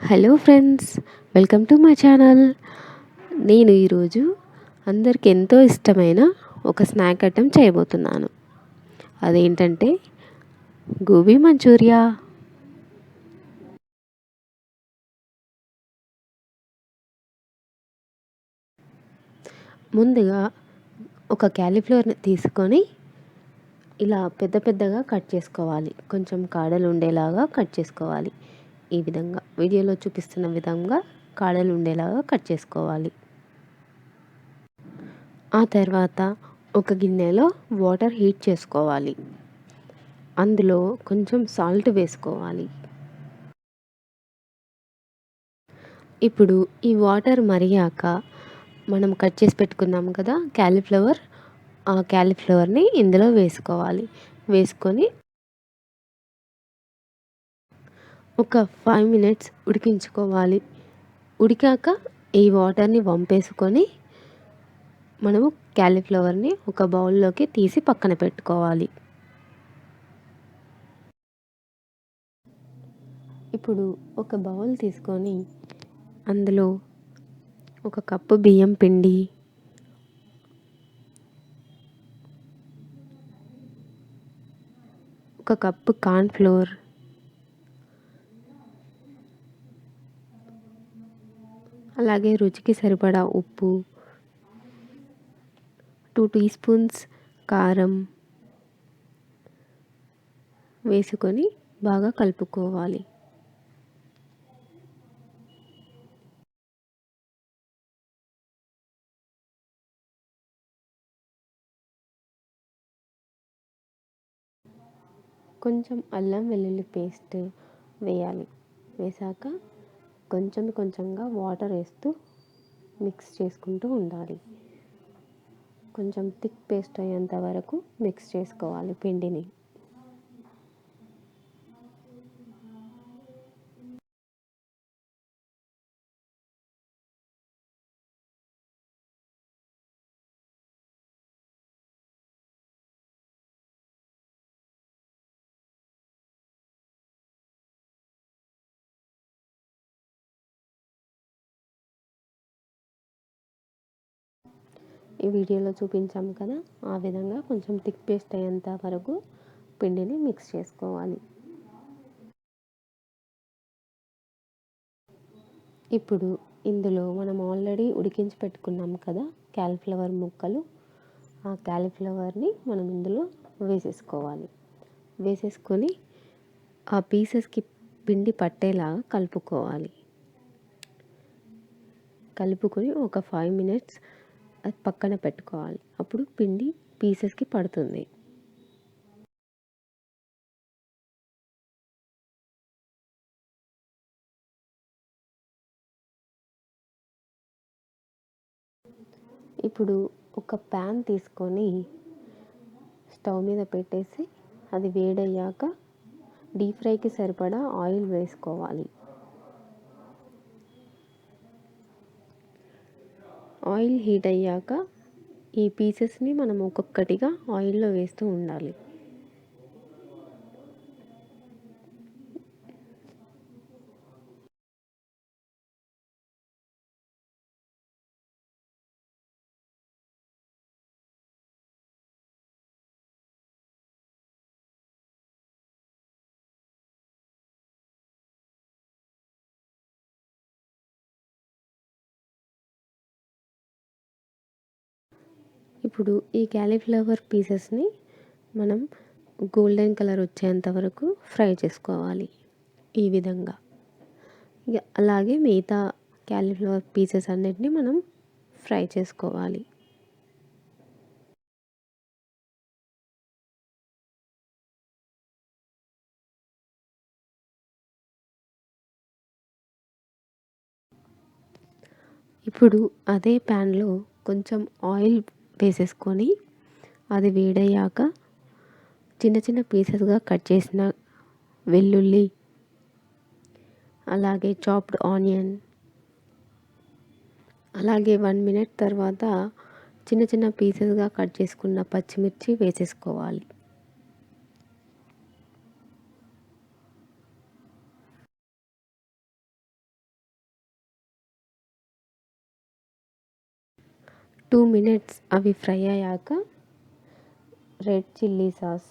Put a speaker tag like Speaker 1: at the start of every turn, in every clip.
Speaker 1: Hello friends, welcome to my channel. నేను ఈరోజు అందరికి ఎంతో ఇష్టమైన ఒక స్నాక్ ఐటెం చేయబోతున్నాను. అదేంటంటే గోబీ మంచూరియా. ముందుగా ఒక క్యాలీఫ్లవర్ని తీసుకొని ఇలా పెద్ద పెద్దగా కట్ చేసుకోవాలి. కొంచెం కాడలు ఉండేలాగా కట్ చేసుకోవాలి. ఈ విధంగా వీడియోలో చూపిస్తున్న విధంగా కాడలు ఉండేలాగా కట్ చేసుకోవాలి. ఆ తర్వాత ఒక గిన్నెలో వాటర్ హీట్ చేసుకోవాలి. అందులో కొంచెం సాల్ట్ వేసుకోవాలి. ఇప్పుడు ఈ వాటర్ మరిగాక మనం కట్ చేసి పెట్టుకున్నాం కదా క్యాలీఫ్లవర్, ఆ క్యాలీఫ్లవర్ని ఇందులో వేసుకోవాలి. వేసుకొని ఒక 5 మినిట్స్ ఉడికించుకోవాలి. ఉడికాక ఈ వాటర్ని వంపేసుకొని మనము క్యాలీఫ్లవర్ని ఒక బౌల్లోకి తీసి పక్కన పెట్టుకోవాలి. ఇప్పుడు ఒక బౌల్ తీసుకొని అందులో ఒక కప్పు బియ్యం పిండి, ఒక కప్పు కార్న్ఫ్లోర్, అలాగే రుచికి సరిపడా ఉప్పు, 2 టీ స్పూన్స్ కారం వేసుకొని బాగా కలుపుకోవాలి. కొంచెం అల్లం వెల్లుల్లి పేస్ట్ వేయాలి. వేసాక కొంచెం కొంచెంగా వాటర్ వేస్తూ మిక్స్ చేసుకుంటూ ఉండాలి. కొంచెం థిక్ పేస్ట్ అయ్యేంత వరకు మిక్స్ చేసుకోవాలి పిండిని. ఈ వీడియోలో చూపించాము కదా, ఆ విధంగా కొంచెం థిక్ పేస్ట్ అయ్యేంత వరకు పిండిని మిక్స్ చేసుకోవాలి. ఇప్పుడు ఇందులో మనం ఆల్రెడీ ఉడికించి పెట్టుకున్నాం కదా క్యాలీఫ్లవర్ ముక్కలు, ఆ క్యాలీఫ్లవర్ని మనం ఇందులో వేసేసుకోవాలి. వేసేసుకొని ఆ పీసెస్కి పిండి పట్టేలాగా కలుపుకోవాలి. కలుపుకొని ఒక 5 మినిట్స్ అది పక్కన పెట్టుకోవాలి. అప్పుడు పిండి పీసెస్కి పడుతుంది. ఇప్పుడు ఒక ప్యాన్ తీసుకొని స్టవ్ మీద పెట్టేసి అది వేడయ్యాక డీప్ ఫ్రైకి సరిపడా ఆయిల్ వేసుకోవాలి. ఆయిల్ హీట్ అయ్యాక ఈ పీసెస్ని మనం ఒక్కొక్కటిగా ఆయిల్లో వేస్తూ ఉండాలి. ఇప్పుడు ఈ క్యాలీఫ్లవర్ పీసెస్ని మనం గోల్డెన్ కలర్ వచ్చేంత వరకు ఫ్రై చేసుకోవాలి. ఈ విధంగా అలాగే మిగతా క్యాలీఫ్లవర్ పీసెస్ అన్నిటిని మనం ఫ్రై చేసుకోవాలి. ఇప్పుడు అదే ప్యాన్లో కొంచెం ఆయిల్ వేసేసుకొని అది వేడయ్యాక చిన్న చిన్న పీసెస్గా కట్ చేసిన వెల్లుల్లి, అలాగే చాప్డ్ ఆనియన్, అలాగే 1 మినిట్ తర్వాత చిన్న చిన్న పీసెస్గా కట్ చేసుకున్న పచ్చిమిర్చి వేసేసుకోవాలి. 2 మినిట్స్ అవి ఫ్రై అయ్యాక రెడ్ చిల్లీ సాస్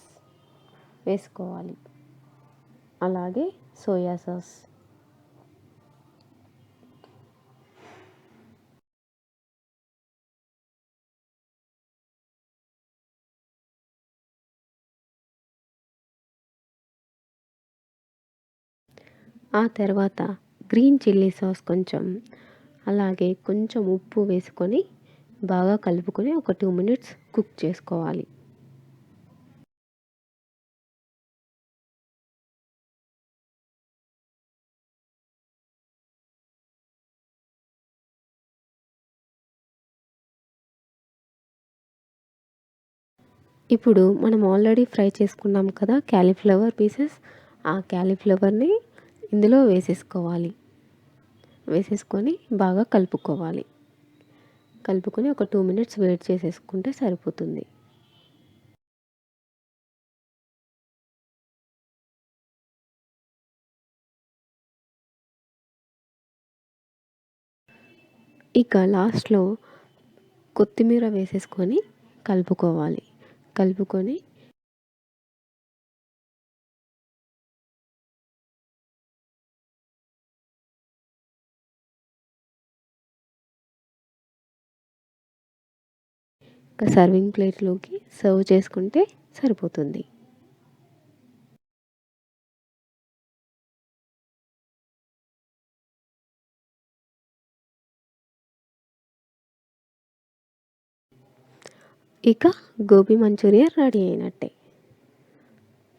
Speaker 1: వేసుకోవాలి, అలాగే సోయా సాస్. ఆ తర్వాత గ్రీన్ చిల్లీ సాస్ కొంచెం, అలాగే కొంచెం ఉప్పు వేసుకొని బాగా కలుపుకొని ఒక 2 మినిట్స్ కుక్ చేసుకోవాలి. ఇప్పుడు మనం ఆల్రెడీ ఫ్రై చేసుకున్నాం కదా క్యాలీఫ్లవర్ పీసెస్, ఆ క్యాలీఫ్లవర్ని ఇందులో వేసేసుకొని బాగా కలుపుకోవాలి. కలుపుకొని ఒక 2 మినిట్స్ వెయిట్ చేసేసుకుంటే సరిపోతుంది. ఇక లాస్ట్‌లో కొత్తిమీర వేసేసుకొని కలుపుకోవాలి. కలుపుకొని ఒక సర్వింగ్ ప్లేట్‌లోకి సర్వ్ చేసుకుంటే సరిపోతుంది. ఇక గోబీ మంచూరియా రెడీ అయినట్టే.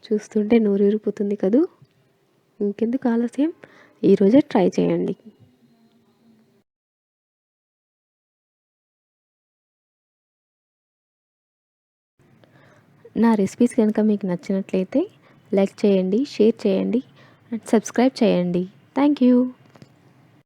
Speaker 1: చూస్తుంటే నోరూరిపోతుంది కదూ! ఇంకెందుకు ఆలస్యం, ఈరోజే ట్రై చేయండి. నా రెసిపీస్ కనుక మీకు నచ్చినట్లయితే లైక్ చేయండి, షేర్ చేయండి అండ్ సబ్స్క్రైబ్ చేయండి. Thank you.